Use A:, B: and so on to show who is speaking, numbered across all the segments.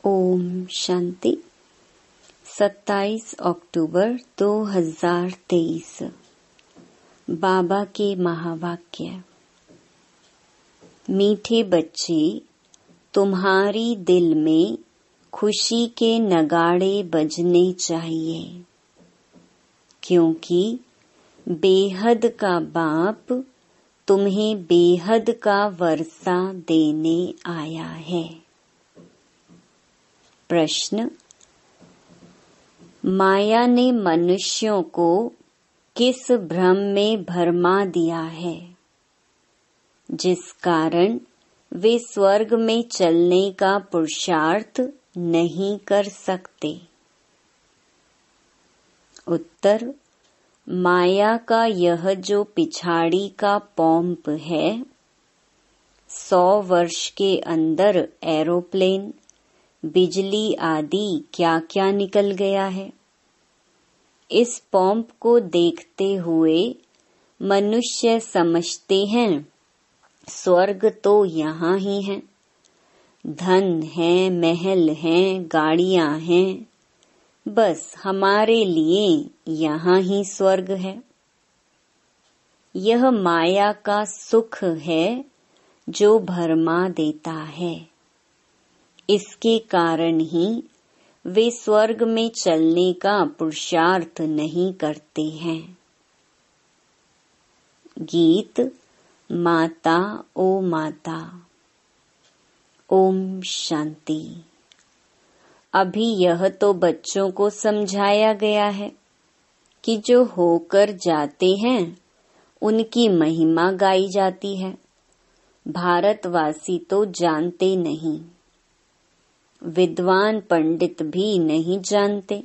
A: ओम शांति। 27 अक्टूबर 2023। बाबा के महावाक्य। मीठे बच्चे, तुम्हारी दिल में खुशी के नगाड़े बजने चाहिए, क्योंकि बेहद का बाप तुम्हें बेहद का वर्षा देने आया है। प्रश्न: माया ने मनुष्यों को किस भ्रम में भरमा दिया है, जिस कारण वे स्वर्ग में चलने का पुरुषार्थ नहीं कर सकते? उत्तर: माया का यह जो पिछाड़ी का पंप है, 100 वर्ष के अंदर एरोप्लेन, बिजली आदि क्या क्या निकल गया है। इस पंप को देखते हुए मनुष्य समझते हैं स्वर्ग तो यहाँ ही है, धन है, महल हैं, गाड़ियां हैं, बस हमारे लिए यहाँ ही स्वर्ग है। यह माया का सुख है जो भरमा देता है। इसके कारण ही वे स्वर्ग में चलने का पुरुषार्थ नहीं करते हैं। गीत माता ओ माता। ओम शांति। अभी यह तो बच्चों को समझाया गया है कि जो होकर जाते हैं उनकी महिमा गाई जाती है। भारतवासी तो जानते नहीं, विद्वान पंडित भी नहीं जानते।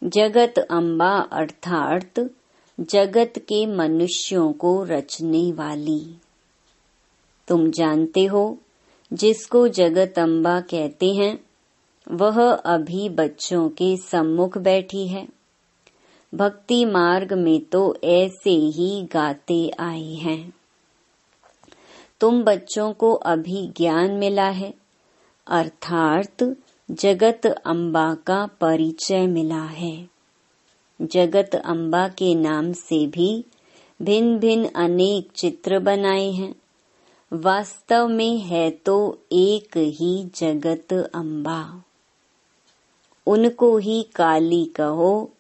A: जगत अम्बा अर्थात जगत के मनुष्यों को रचने वाली। तुम जानते हो, जिसको जगत अम्बा कहते हैं वह अभी बच्चों के सम्मुख बैठी है। भक्ति मार्ग में तो ऐसे ही गाते आई हैं। तुम बच्चों को अभी ज्ञान मिला है, अर्थात जगत अम्बा का परिचय मिला है। जगत अम्बा के नाम से भी भिन्न भिन्न अनेक चित्र बनाए हैं। वास्तव में है तो एक ही जगत अम्बा। उनको ही काली कहो,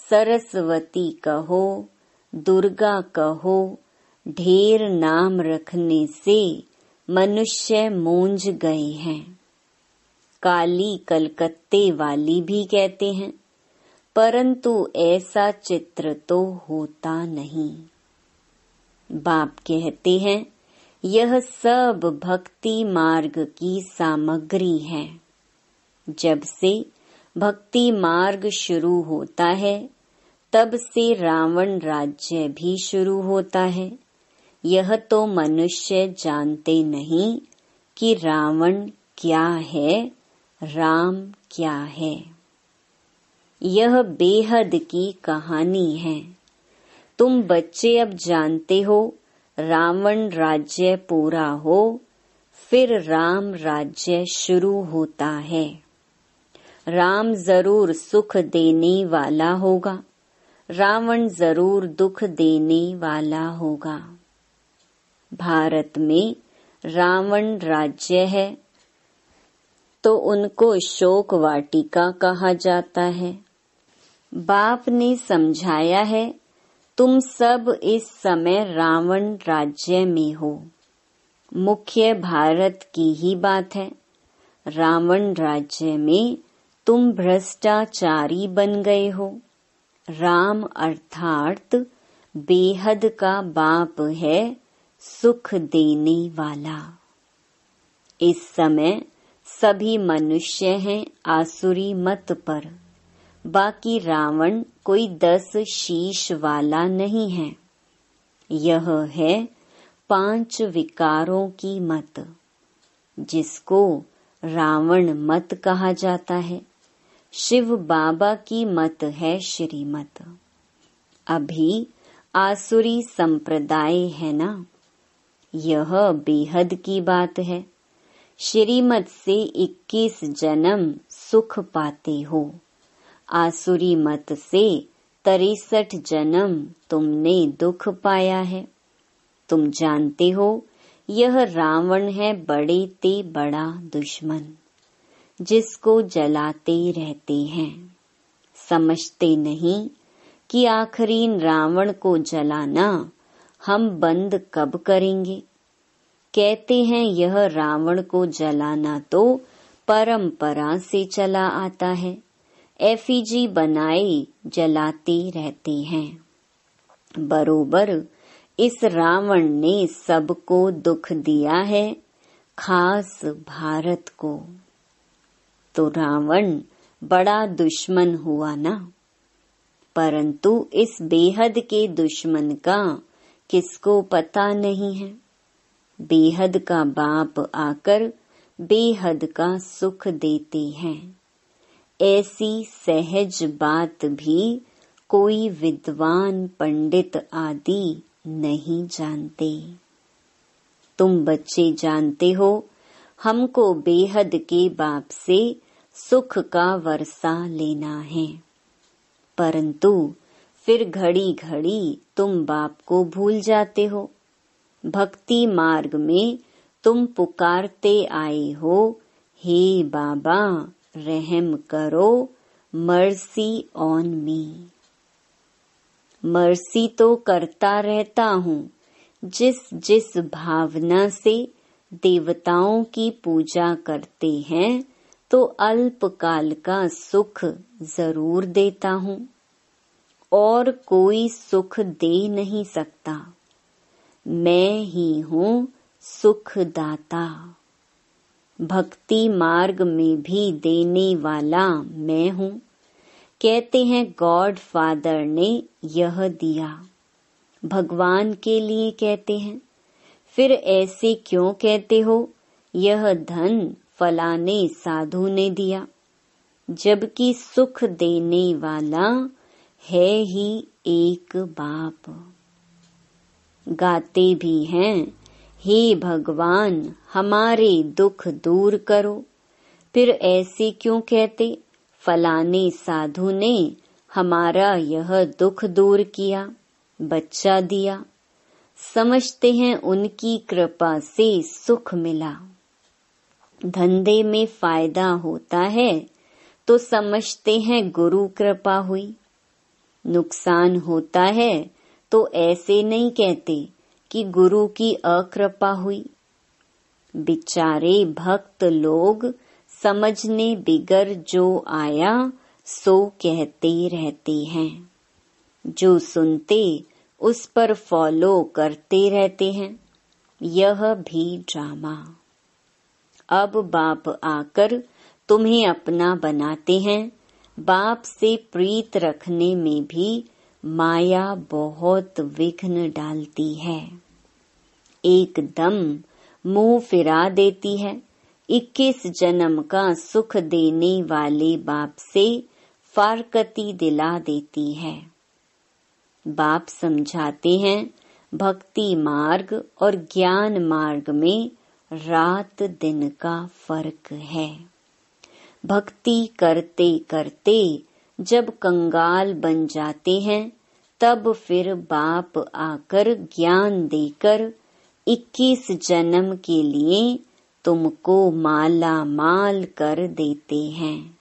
A: सरस्वती कहो, दुर्गा कहो, ढेर नाम रखने से मनुष्य मूंझ गए हैं। काली कलकत्ते वाली भी कहते हैं, परंतु ऐसा चित्र तो होता नहीं। बाप कहते हैं यह सब भक्ति मार्ग की सामग्री है। जब से भक्ति मार्ग शुरू होता है तब से रावण राज्य भी शुरू होता है। यह तो मनुष्य जानते नहीं कि रावण क्या है, राम क्या है। यह बेहद की कहानी है। तुम बच्चे अब जानते हो, रावण राज्य पूरा हो फिर राम राज्य शुरू होता है। राम जरूर सुख देने वाला होगा, रावण जरूर दुख देने वाला होगा। भारत में रावण राज्य है तो उनको शोक वाटिका कहा जाता है। बाप ने समझाया है तुम सब इस समय रावण राज्य में हो। मुख्य भारत की ही बात है। रावण राज्य में तुम भ्रष्टाचारी बन गए हो। राम अर्थात बेहद का बाप है, सुख देने वाला। इस समय सभी मनुष्य हैं आसुरी मत पर। बाकी रावण कोई 10 शीश वाला नहीं है। यह है 5 विकारों की मत, जिसको रावण मत कहा जाता है। शिव बाबा की मत है श्रीमत। अभी आसुरी संप्रदाय है ना। यह बेहद की बात है श्रीमत से 21 जन्म सुख पाते हो। आसुरी मत से 63 जन्म तुमने दुख पाया है। तुम जानते हो यह रावण है बड़े ते बड़ा दुश्मन, जिसको जलाते रहते हैं। समझते नहीं कि आखिरी रावण को जलाना हम बंद कब करेंगे। कहते हैं यह रावण को जलाना तो परंपरा से चला आता है। एफिजी बनाए जलाते रहते हैं। बरोबर इस रावण ने सबको दुख दिया है, खास भारत को। तो रावण बड़ा दुश्मन हुआ ना। परंतु इस बेहद के दुश्मन का किसको पता नहीं है। बेहद का बाप आकर बेहद का सुख देते हैं। ऐसी सहज बात भी कोई विद्वान पंडित आदि नहीं जानते। तुम बच्चे जानते हो हमको बेहद के बाप से सुख का वर्षा लेना है। परंतु फिर घड़ी घड़ी तुम बाप को भूल जाते हो। भक्ति मार्ग में तुम पुकारते आए हो, हे बाबा रहम करो, मर्सी ऑन मी। मर्सी तो करता रहता हूँ। जिस जिस भावना से देवताओं की पूजा करते हैं तो अल्पकाल का सुख जरूर देता हूँ, और कोई सुख दे नहीं सकता। मैं ही हूँ सुखदाता। भक्ति मार्ग में भी देने वाला मैं हूँ। कहते हैं गॉड फादर ने यह दिया, भगवान के लिए कहते हैं। फिर ऐसे क्यों कहते हो यह धन फलाने साधु ने दिया, जबकि सुख देने वाला है ही एक बाप। गाते भी हैं, हे भगवान हमारे दुख दूर करो। फिर ऐसे क्यों कहते, फलाने साधु ने हमारा यह दुख दूर किया, बच्चा दिया। समझते हैं उनकी कृपा से सुख मिला। धंधे में फायदा होता है तो समझते हैं गुरु कृपा हुई। नुकसान होता है तो ऐसे नहीं कहते कि गुरु की अकृपा हुई। बिचारे भक्त लोग समझने बिगर जो आया सो कहते रहते हैं। जो सुनते उस पर फॉलो करते रहते हैं। यह भी ड्रामा। अब बाप आकर तुम्हें अपना बनाते हैं। बाप से प्रीत रखने में भी माया बहुत विघ्न डालती है। एकदम मुंह फिरा देती है। 21 जन्म का सुख देने वाले बाप से फारकती दिला देती है। बाप समझाते हैं भक्ति मार्ग और ज्ञान मार्ग में रात दिन का फर्क है। भक्ति करते करते जब कंगाल बन जाते हैं तब फिर बाप आकर ज्ञान देकर 21 जन्म के लिए तुमको माला माल कर देते हैं।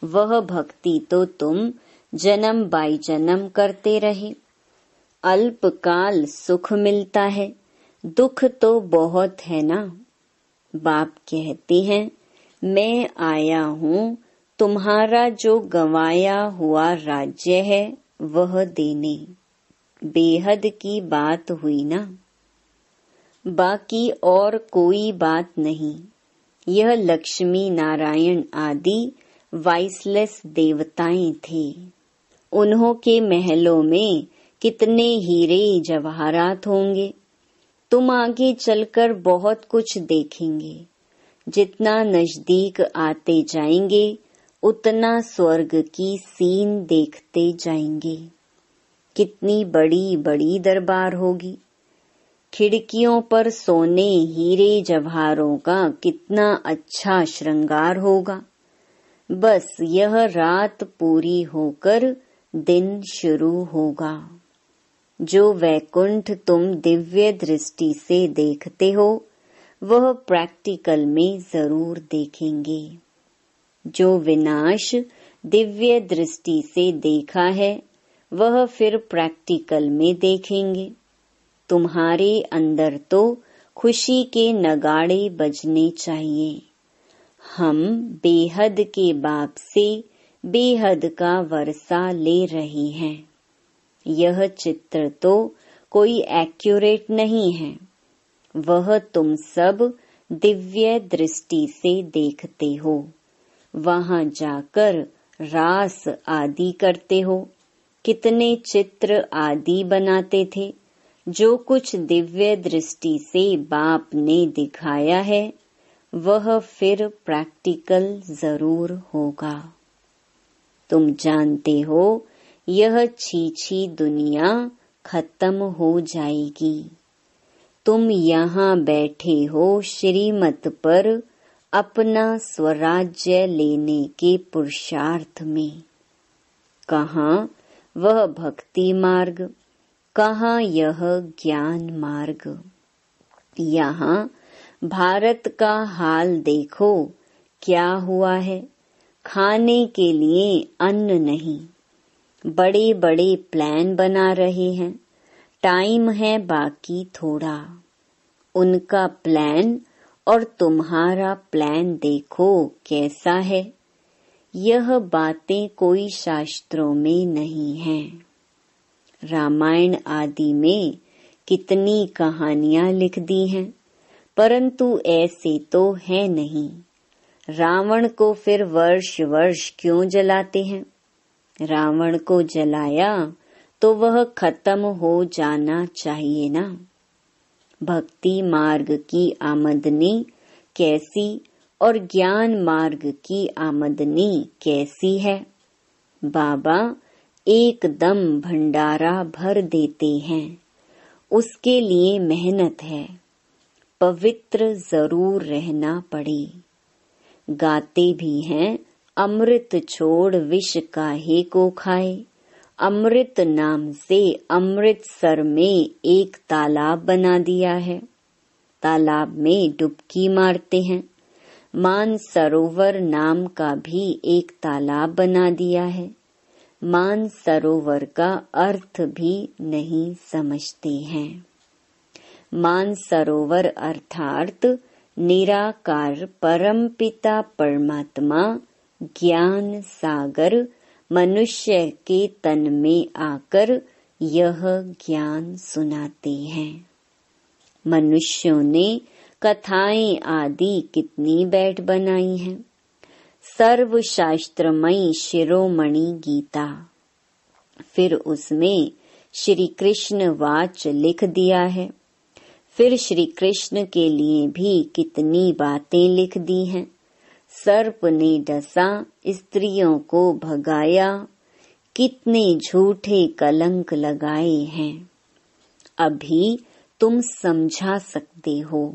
A: वह भक्ति तो तुम जन्म बाई जन्म करते रहे। अल्पकाल सुख मिलता है, दुख तो बहुत है ना। बाप कहते हैं मैं आया हूँ तुम्हारा जो गंवाया हुआ राज्य है वह देने। बेहद की बात हुई ना, बाकी और कोई बात नहीं। यह लक्ष्मी नारायण आदि वाइसलेस देवताएं थे। उन्हों के महलों में कितने हीरे जवाहरात होंगे। तुम आगे चलकर बहुत कुछ देखेंगे। जितना नजदीक आते जाएंगे उतना स्वर्ग की सीन देखते जाएंगे। कितनी बड़ी बड़ी दरबार होगी, खिड़कियों पर सोने हीरे जवाहरों का कितना अच्छा श्रृंगार होगा। बस यह रात पूरी होकर दिन शुरू होगा। जो वैकुंठ तुम दिव्य दृष्टि से देखते हो वह प्रैक्टिकल में जरूर देखेंगे। जो विनाश दिव्य दृष्टि से देखा है वह फिर प्रैक्टिकल में देखेंगे। तुम्हारे अंदर तो खुशी के नगाड़े बजने चाहिए। हम बेहद के बाप से बेहद का वर्षा ले रहे हैं। यह चित्र तो कोई एक्यूरेट नहीं है, वह तुम सब दिव्य दृष्टि से देखते हो। वहां जाकर रास आदि करते हो। कितने चित्र आदि बनाते थे। जो कुछ दिव्य दृष्टि से बाप ने दिखाया है वह फिर प्रैक्टिकल जरूर होगा। तुम जानते हो यह छीछी दुनिया खत्म हो जाएगी। तुम यहाँ बैठे हो श्रीमत पर अपना स्वराज्य लेने के पुरुषार्थ में। कहाँ वह भक्ति मार्ग, कहाँ यह ज्ञान मार्ग। यहाँ भारत का हाल देखो क्या हुआ है। खाने के लिए अन्न नहीं। बड़े बड़े प्लान बना रहे हैं। टाइम है बाकी थोड़ा। उनका प्लान और तुम्हारा प्लान देखो कैसा है। यह बातें कोई शास्त्रों में नहीं है। रामायण आदि में कितनी कहानियां लिख दी हैं, परंतु ऐसे तो है नहीं। रावण को फिर वर्ष वर्ष क्यों जलाते हैं। रावण को जलाया तो वह खत्म हो जाना चाहिए ना। भक्ति मार्ग की आमदनी कैसी और ज्ञान मार्ग की आमदनी कैसी है। बाबा एकदम भंडारा भर देते हैं। उसके लिए मेहनत है। पवित्र जरूर रहना पड़े। गाते भी हैं अमृत छोड़ विष काहे को खाए। अमृत नाम से अमृतसर में एक तालाब बना दिया है। तालाब में डुबकी मारते हैं। मानसरोवर नाम का भी एक तालाब बना दिया है। मानसरोवर का अर्थ भी नहीं समझते हैं। मानसरोवर अर्थात निराकार परमपिता परमात्मा ज्ञान सागर मनुष्य के तन में आकर यह ज्ञान सुनाते हैं। मनुष्यों ने कथाएं आदि कितनी बैठ बनाई हैं। सर्वशास्त्रमयी शिरोमणि गीता, फिर उसमें श्री कृष्ण वाच लिख दिया है। फिर श्री कृष्ण के लिए भी कितनी बातें लिख दी हैं। सर्प ने डसा, स्त्रियों को भगाया, कितने झूठे कलंक लगाए हैं। अभी तुम समझा सकते हो।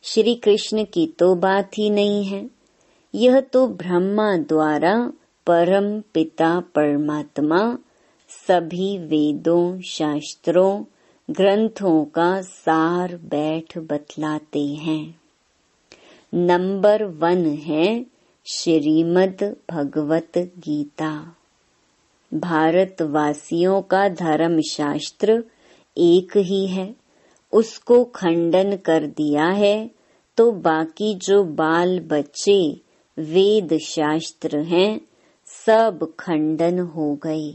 A: श्री कृष्ण की तो बात ही नहीं है। यह तो ब्रह्मा द्वारा परम पिता परमात्मा सभी वेदों शास्त्रों ग्रंथों का सार बैठ बतलाते हैं। नंबर 1 है श्रीमद् भगवत गीता। भारतवासियों का धर्म शास्त्र एक ही है। उसको खंडन कर दिया है तो बाकी जो बाल बच्चे वेद शास्त्र हैं सब खंडन हो गए।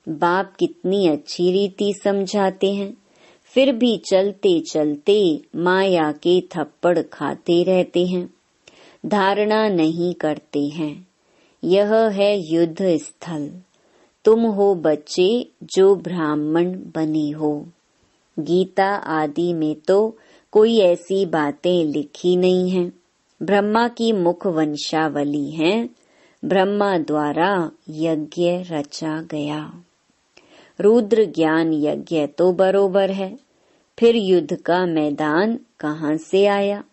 A: बाप कितनी अच्छी रीति समझाते हैं, फिर भी चलते चलते माया के थप्पड़ खाते रहते हैं। धारणा नहीं करते हैं। यह है युद्ध स्थल। तुम हो बच्चे जो ब्राह्मण बने हो। गीता आदि में तो कोई ऐसी बातें लिखी नहीं हैं। ब्रह्मा की मुख वंशावली है। ब्रह्मा द्वारा यज्ञ रचा गया। रुद्र ज्ञान यज्ञ तो बरोबर है, फिर युद्ध का मैदान कहाँ से आया?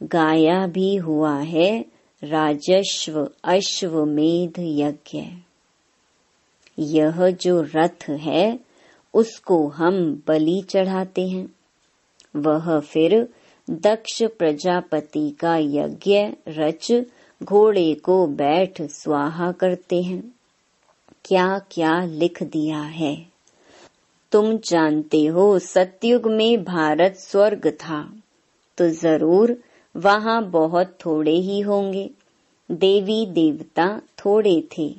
A: गाया भी हुआ है राजस्व अश्वमेध यज्ञ। यह जो रथ है उसको हम बलि चढ़ाते हैं, वह फिर दक्ष प्रजापति का यज्ञ रच घोड़े को बैठ स्वाहा करते हैं। क्या क्या लिख दिया है। तुम जानते हो सतयुग में भारत स्वर्ग था, तो जरूर वहाँ बहुत थोड़े ही होंगे। देवी देवता थोड़े थे।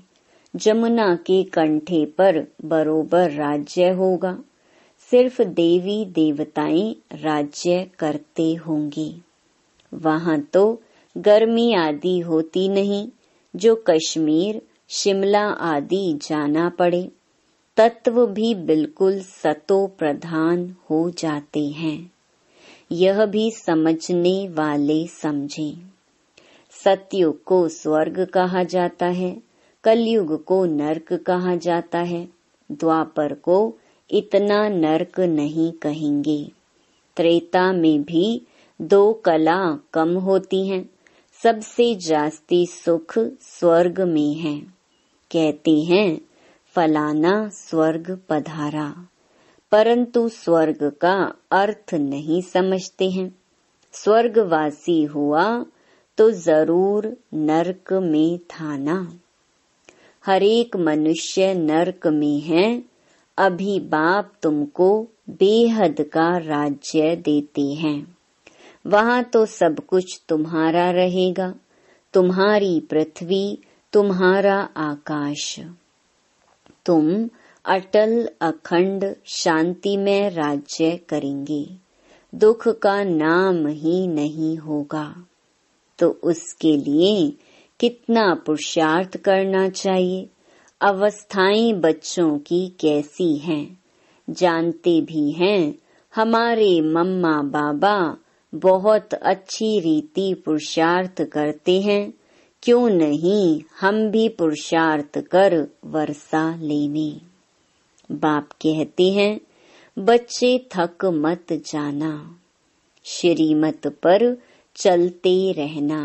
A: जमुना के कंठे पर बरोबर राज्य होगा। सिर्फ देवी देवताएं राज्य करते होंगे। वहाँ तो गर्मी आदि होती नहीं जो कश्मीर शिमला आदि जाना पड़े। तत्व भी बिल्कुल सतो प्रधान हो जाते हैं। यह भी समझने वाले समझें। सतयुग को स्वर्ग कहा जाता है, कलयुग को नरक कहा जाता है, द्वापर को इतना नरक नहीं कहेंगे। त्रेता में भी 2 कला कम होती हैं। सबसे जास्ती सुख स्वर्ग में है। कहते हैं फलाना स्वर्ग पधारा, परंतु स्वर्ग का अर्थ नहीं समझते हैं। स्वर्गवासी हुआ तो जरूर नरक में था ना। हरेक मनुष्य नरक में है। अभी बाप तुमको बेहद का राज्य देते हैं। वहाँ तो सब कुछ तुम्हारा रहेगा, तुम्हारी पृथ्वी, तुम्हारा आकाश। तुम अटल अखंड शांति में राज्य करेंगे। दुख का नाम ही नहीं होगा। तो उसके लिए कितना पुरुषार्थ करना चाहिए। अवस्थाएं बच्चों की कैसी हैं जानते भी हैं। हमारे मम्मा बाबा बहुत अच्छी रीति पुरुषार्थ करते हैं। क्यों नहीं हम भी पुरुषार्थ कर वर्षा लेने। बाप कहते हैं बच्चे थक मत जाना, श्रीमत पर चलते रहना।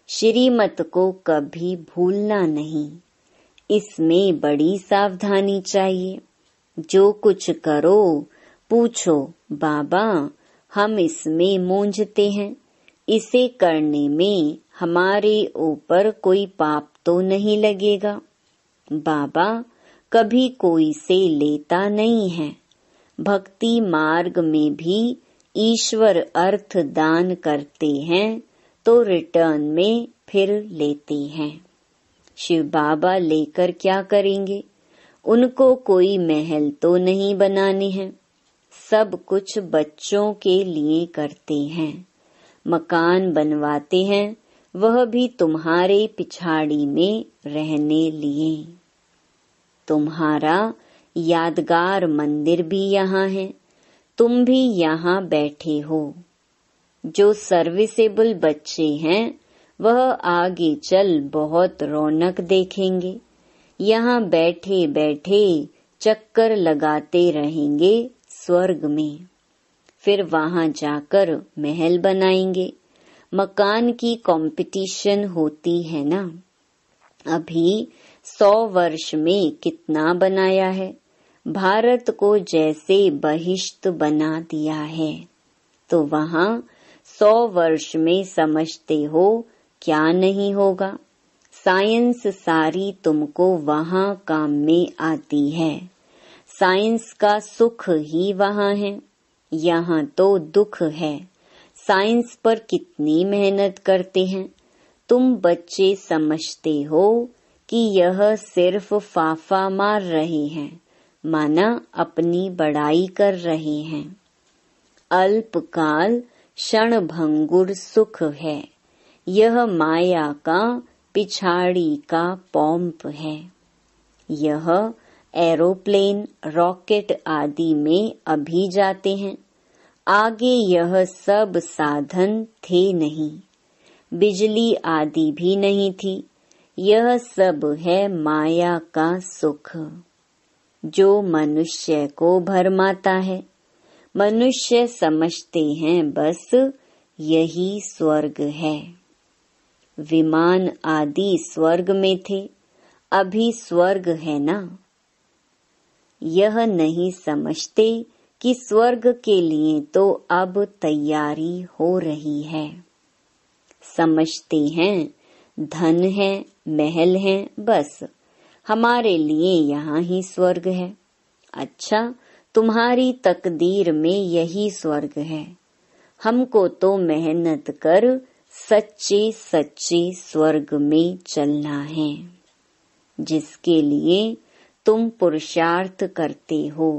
A: श्रीमत को कभी भूलना नहीं। इसमें बड़ी सावधानी चाहिए। जो कुछ करो पूछो बाबा हम इसमें मूंझते हैं, इसे करने में हमारे ऊपर कोई पाप तो नहीं लगेगा। बाबा कभी कोई से लेता नहीं है। भक्ति मार्ग में भी ईश्वर अर्थ दान करते हैं तो रिटर्न में फिर लेते हैं। शिव बाबा लेकर क्या करेंगे? उनको कोई महल तो नहीं बनाने हैं। सब कुछ बच्चों के लिए करते हैं। मकान बनवाते हैं, वह भी तुम्हारे पिछाड़ी में रहने लिए। तुम्हारा यादगार मंदिर भी यहाँ है। तुम भी यहाँ बैठे हो। जो सर्विसेबल बच्चे हैं वह आगे चल बहुत रौनक देखेंगे। यहाँ बैठे बैठे चक्कर लगाते रहेंगे स्वर्ग में। फिर वहाँ जाकर महल बनाएंगे। मकान की कंपटीशन होती है ना। अभी 100 वर्ष में कितना बनाया है। भारत को जैसे बहिष्ट बना दिया है, तो वहाँ 100 वर्ष में समझते हो क्या नहीं होगा। साइंस सारी तुमको वहाँ काम में आती है। साइंस का सुख ही वहाँ है, यहाँ तो दुख है। साइंस पर कितनी मेहनत करते हैं। तुम बच्चे समझते हो कि यह सिर्फ फाफा मार रहे हैं, माना अपनी बड़ाई कर रहे हैं। अल्पकाल क्षणभंगुर सुख है। यह माया का पिछाड़ी का पॉम्प है। यह एरोप्लेन रॉकेट आदि में अभी जाते हैं। आगे यह सब साधन थे नहीं। बिजली आदि भी नहीं थी। यह सब है माया का सुख जो मनुष्य को भरमाता है। मनुष्य समझते हैं बस यही स्वर्ग है। विमान आदि स्वर्ग में थे, अभी स्वर्ग है ना। यह नहीं समझते कि स्वर्ग के लिए तो अब तैयारी हो रही है। समझते हैं धन है, महल है, बस हमारे लिए यहाँ ही स्वर्ग है। अच्छा, तुम्हारी तकदीर में यही स्वर्ग है। हमको तो मेहनत कर सच्चे सच्चे स्वर्ग में चलना है, जिसके लिए तुम पुरुषार्थ करते हो।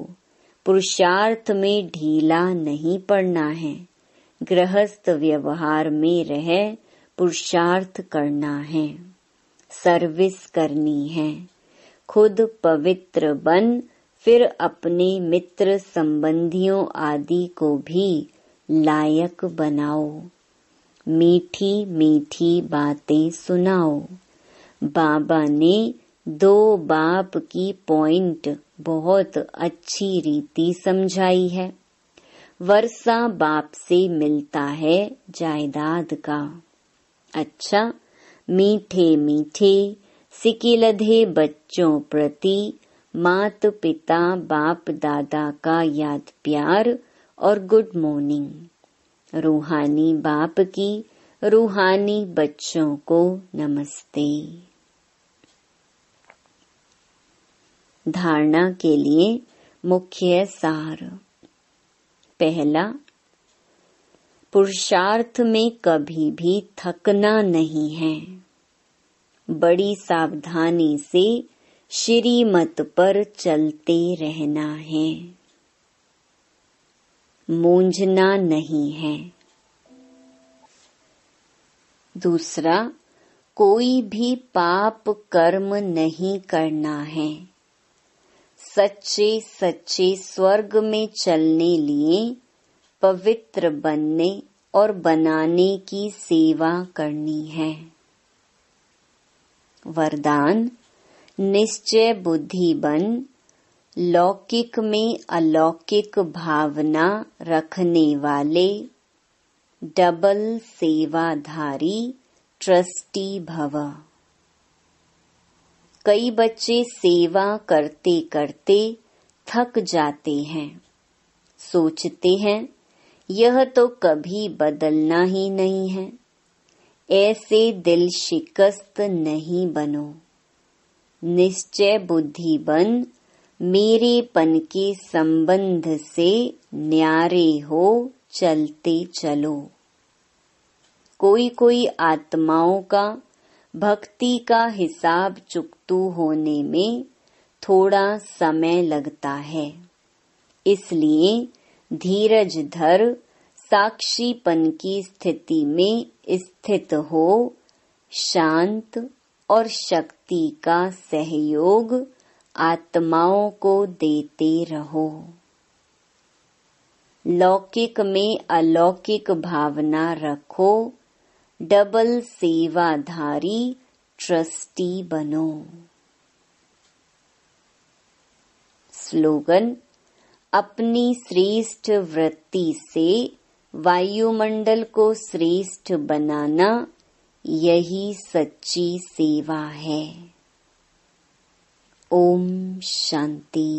A: पुरुषार्थ में ढीला नहीं पड़ना है। गृहस्थ व्यवहार में रह पुरुषार्थ करना है, सर्विस करनी है। खुद पवित्र बन, फिर अपने मित्र संबंधियों आदि को भी लायक बनाओ। मीठी मीठी बातें सुनाओ। बाबा ने 2 बाप की पॉइंट बहुत अच्छी रीति समझाई है। वर्षा बाप से मिलता है जायदाद का। अच्छा, मीठे मीठे सिकिलधे बच्चों प्रति मात पिता बाप दादा का याद प्यार और गुड मॉर्निंग। रूहानी बाप की रूहानी बच्चों को नमस्ते। धारणा के लिए मुख्य सार। पहला, पुरुषार्थ में कभी भी थकना नहीं है। बड़ी सावधानी से श्रीमत पर चलते रहना है, मूंझना नहीं है। दूसरा, कोई भी पाप कर्म नहीं करना है। सच्चे सच्चे स्वर्ग में चलने लिए पवित्र बनने और बनाने की सेवा करनी है। वरदान, निश्चय बुद्धि बन, लौकिक में अलौकिक भावना रखने वाले डबल सेवाधारी ट्रस्टी भव। कई बच्चे सेवा करते करते थक जाते हैं। सोचते हैं यह तो कभी बदलना ही नहीं है। ऐसे दिल शिकस्त नहीं बनो। निश्चय बुद्धि बन, मेरेपन के संबंध से न्यारे हो चलते चलो। कोई कोई आत्माओं का भक्ति का हिसाब चुकतू होने में थोड़ा समय लगता है, इसलिए धीरज धर साक्षीपन की स्थिति में स्थित हो, शांत और शक्ति का सहयोग आत्माओं को देते रहो। लौकिक में अलौकिक भावना रखो, डबल सेवाधारी ट्रस्टी बनो। स्लोगन, अपनी श्रेष्ठ वृत्ति से वायुमंडल को श्रेष्ठ बनाना यही सच्ची सेवा है। ओम शांति।